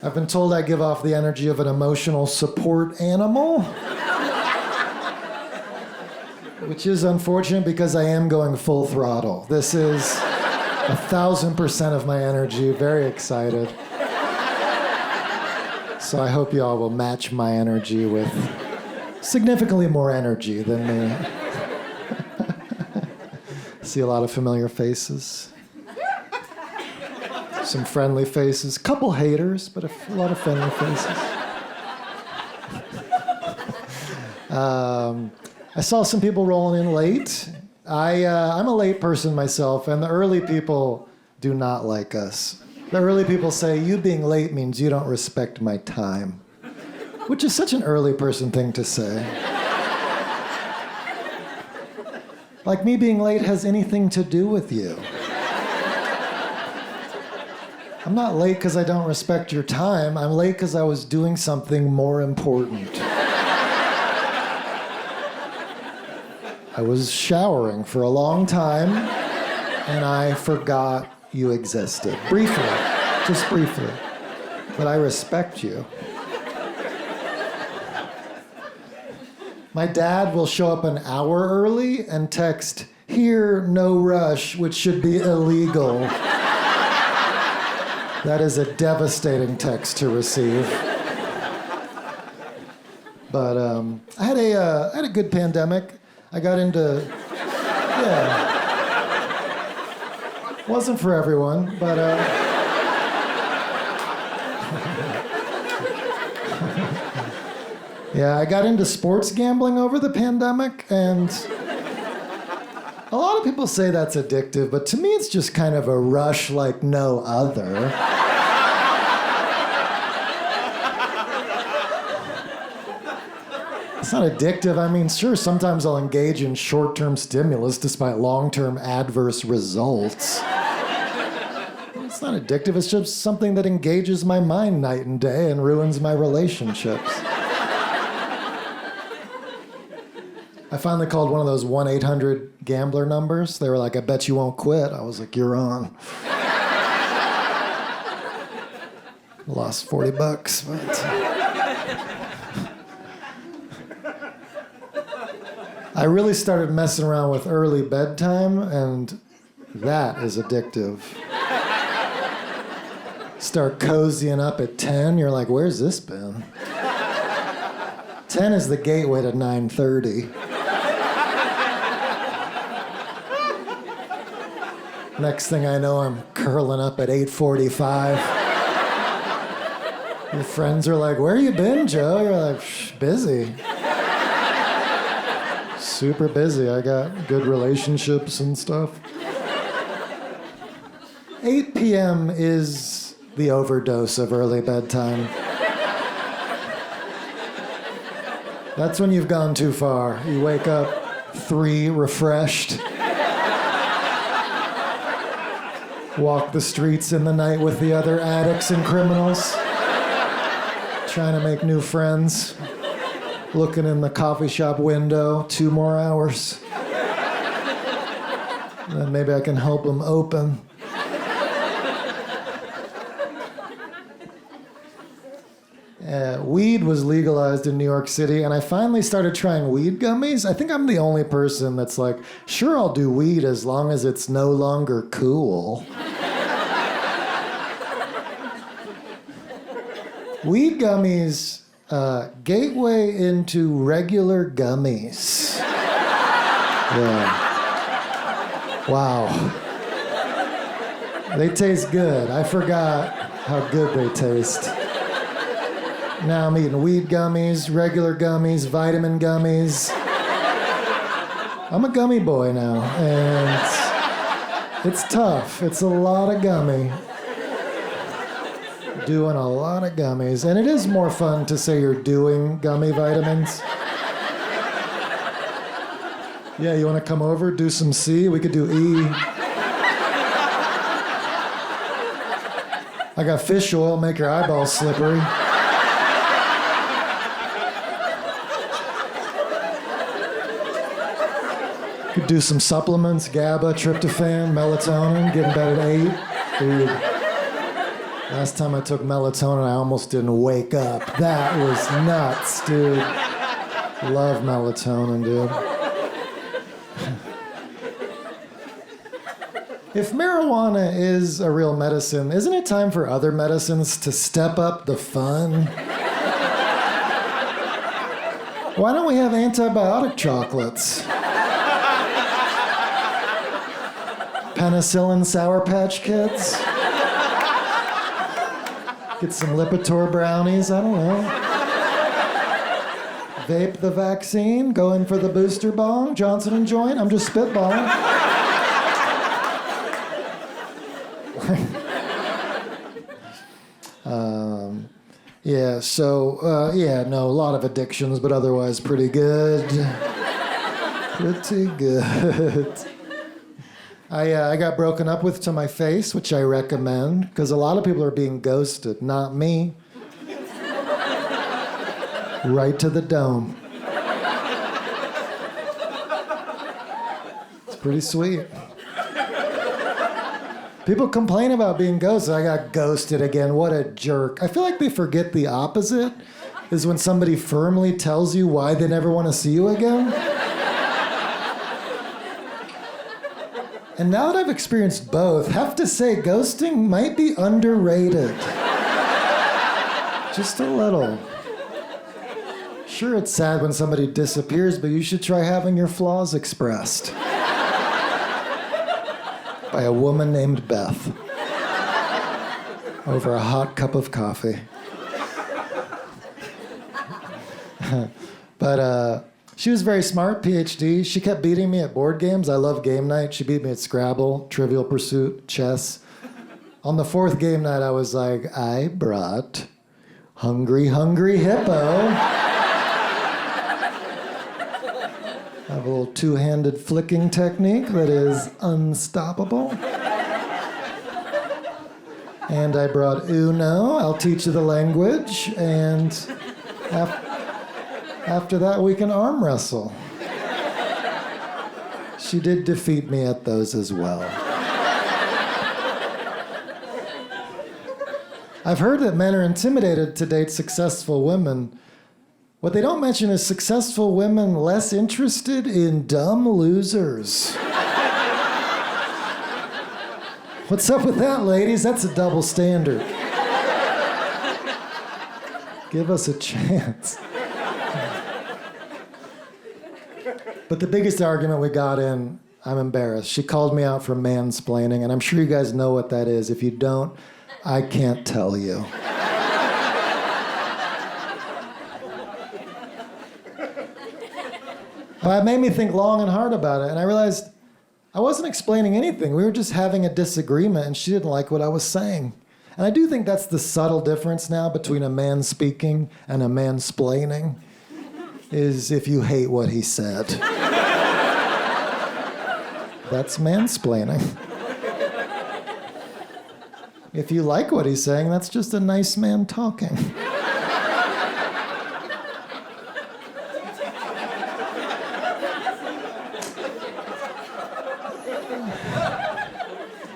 I've been told I give off the energy of an emotional support animal, which is unfortunate because I am going full throttle. This is 1,000% of my energy, very excited. So I hope you all will match my energy with significantly more energy than me. See a lot of familiar faces. Some friendly faces. Couple haters, but a lot of friendly faces. I saw some people rolling in late. I'm a late person myself, and the early people do not like us. The early people say, you being late means you don't respect my time, which is such an early person thing to say. Like me being late has anything to do with you. I'm not late because I don't respect your time. I'm late because I was doing something more important. I was showering for a long time, and I forgot you existed. Briefly, just briefly. But I respect you. My dad will show up an hour early and text, "Here, no rush," which should be illegal. That is a devastating text to receive. But I had a good pandemic. I got into, wasn't for everyone, but I got into sports gambling over the pandemic, and a lot of people say that's addictive, but to me it's just kind of a rush like no other. It's not addictive. I mean, sure, sometimes I'll engage in short-term stimulus despite long-term adverse results. It's not addictive. It's just something that engages my mind night and day and ruins my relationships. I finally called one of those 1-800-gambler numbers. They were like, "I bet you won't quit." I was like, "You're on." Lost $40, but I really started messing around with early bedtime, and that is addictive. Start cozying up at 10, you're like, where's this been? 10 is the gateway to 9:30. Next thing I know, I'm curling up at 8:45. Your friends are like, where you been, Joe? You're like, busy. Super busy. I got good relationships and stuff. 8 p.m. is the overdose of early bedtime. That's when you've gone too far. You wake up 3 refreshed. Walk the streets in the night with the other addicts and criminals. Trying to make new friends. Looking in the coffee shop window, 2 more hours. Then maybe I can help them open. Weed was legalized in New York City, and I finally started trying weed gummies. I think I'm the only person that's like, sure, I'll do weed as long as it's no longer cool. Weed gummies, gateway into regular gummies. Yeah. Wow. They taste good. I forgot how good they taste. Now I'm eating weed gummies, regular gummies, vitamin gummies. I'm a gummy boy now, and it's tough. It's a lot of gummy. Doing a lot of gummies. And it is more fun to say you're doing gummy vitamins. Yeah, you want to come over, do some C? We could do E. I got fish oil, make your eyeballs slippery. Could do some supplements, GABA, tryptophan, melatonin, get in bed at 8. Last time I took melatonin, I almost didn't wake up. That was nuts, dude. Love melatonin, dude. If marijuana is a real medicine, isn't it time for other medicines to step up the fun? Why don't we have antibiotic chocolates? Penicillin Sour Patch Kids? Get some Lipitor brownies, I don't know. Vape the vaccine, go in for the booster bong, Johnson & Joint, I'm just spitballing. A lot of addictions, but otherwise pretty good. Pretty good. I got broken up with to my face, which I recommend, because a lot of people are being ghosted, not me. Right to the dome. It's pretty sweet. People complain about being ghosted. I got ghosted again. What a jerk. I feel like they forget the opposite is when somebody firmly tells you why they never want to see you again. And now that I've experienced both, have to say ghosting might be underrated. Just a little. Sure, it's sad when somebody disappears, but you should try having your flaws expressed. By a woman named Beth. Over a hot cup of coffee. But she was very smart, PhD. She kept beating me at board games. I love game night. She beat me at Scrabble, Trivial Pursuit, chess. On the fourth game night, I was like, I brought Hungry, Hungry Hippo. I have a little two-handed flicking technique that is unstoppable. And I brought Uno. I'll teach you the language. And after that, we can arm wrestle. She did defeat me at those as well. I've heard that men are intimidated to date successful women. What they don't mention is successful women less interested in dumb losers. What's up with that, ladies? That's a double standard. Give us a chance. But the biggest argument we got in, I'm embarrassed. She called me out for mansplaining, and I'm sure you guys know what that is. If you don't, I can't tell you. Well, it made me think long and hard about it, and I realized I wasn't explaining anything. We were just having a disagreement, and she didn't like what I was saying. And I do think that's the subtle difference now between a man speaking and a mansplaining, is if you hate what he said. That's mansplaining. If you like what he's saying, that's just a nice man talking.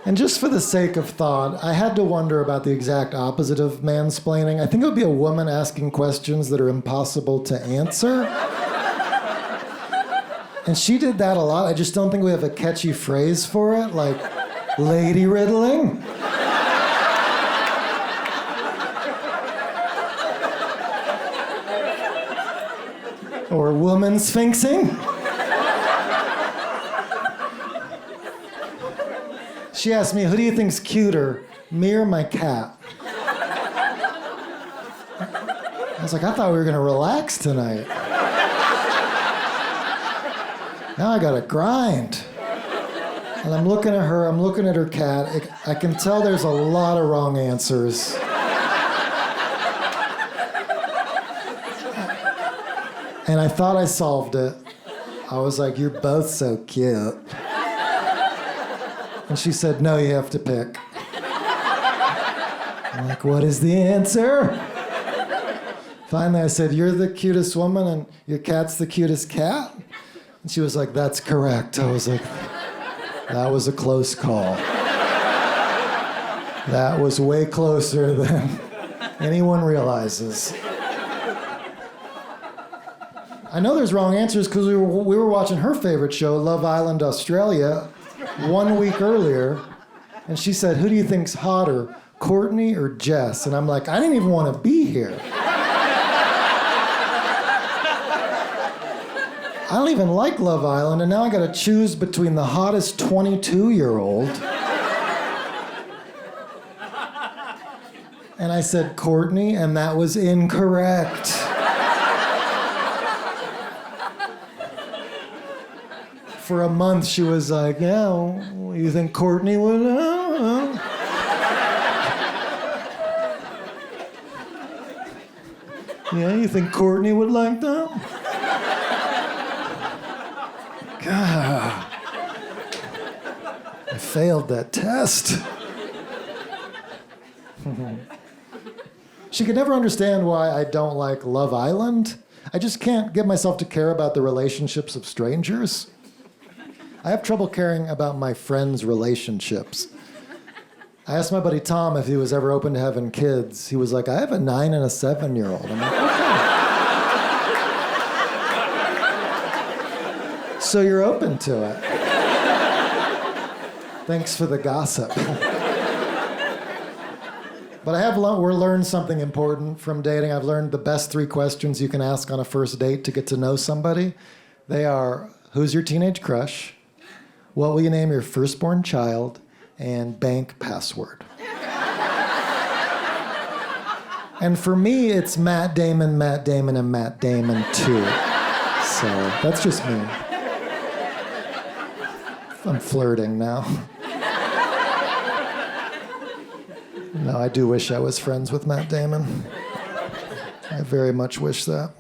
And just for the sake of thought, I had to wonder about the exact opposite of mansplaining. I think it would be a woman asking questions that are impossible to answer. And she did that a lot. I just don't think we have a catchy phrase for it, like lady riddling. Or woman sphinxing. She asked me, who do you think's cuter, me or my cat? I was like, I thought we were gonna relax tonight. Now I gotta grind. And I'm looking at her, I'm looking at her cat. I can tell there's a lot of wrong answers. And I thought I solved it. I was like, you're both so cute. And she said, no, you have to pick. I'm like, what is the answer? Finally, I said, you're the cutest woman and your cat's the cutest cat? And she was like, that's correct. I was like, that was a close call. That was way closer than anyone realizes. I know there's wrong answers because we were watching her favorite show, Love Island Australia, 1 week earlier, and she said, who do you think's hotter, Courtney or Jess? And I'm like, I didn't even want to be here. I don't even like Love Island, and now I gotta choose between the hottest 22-year-old. And I said Courtney, and that was incorrect. For a month, she was like, yeah, well, you think Courtney would? Yeah, you think Courtney would like that? God. I failed that test. She could never understand why I don't like Love Island. I just can't get myself to care about the relationships of strangers. I have trouble caring about my friends' relationships. I asked my buddy Tom if he was ever open to having kids. He was like, I have a 9 and a 7-year-old. I'm like, okay. So you're open to it. Thanks for the gossip. But I have learned something important from dating. I've learned the best 3 questions you can ask on a first date to get to know somebody. They are, who's your teenage crush? What will you name your firstborn child? And bank password. And for me, it's Matt Damon, and Matt Damon too. So that's just me. I'm flirting now. No, I do wish I was friends with Matt Damon. I very much wish that.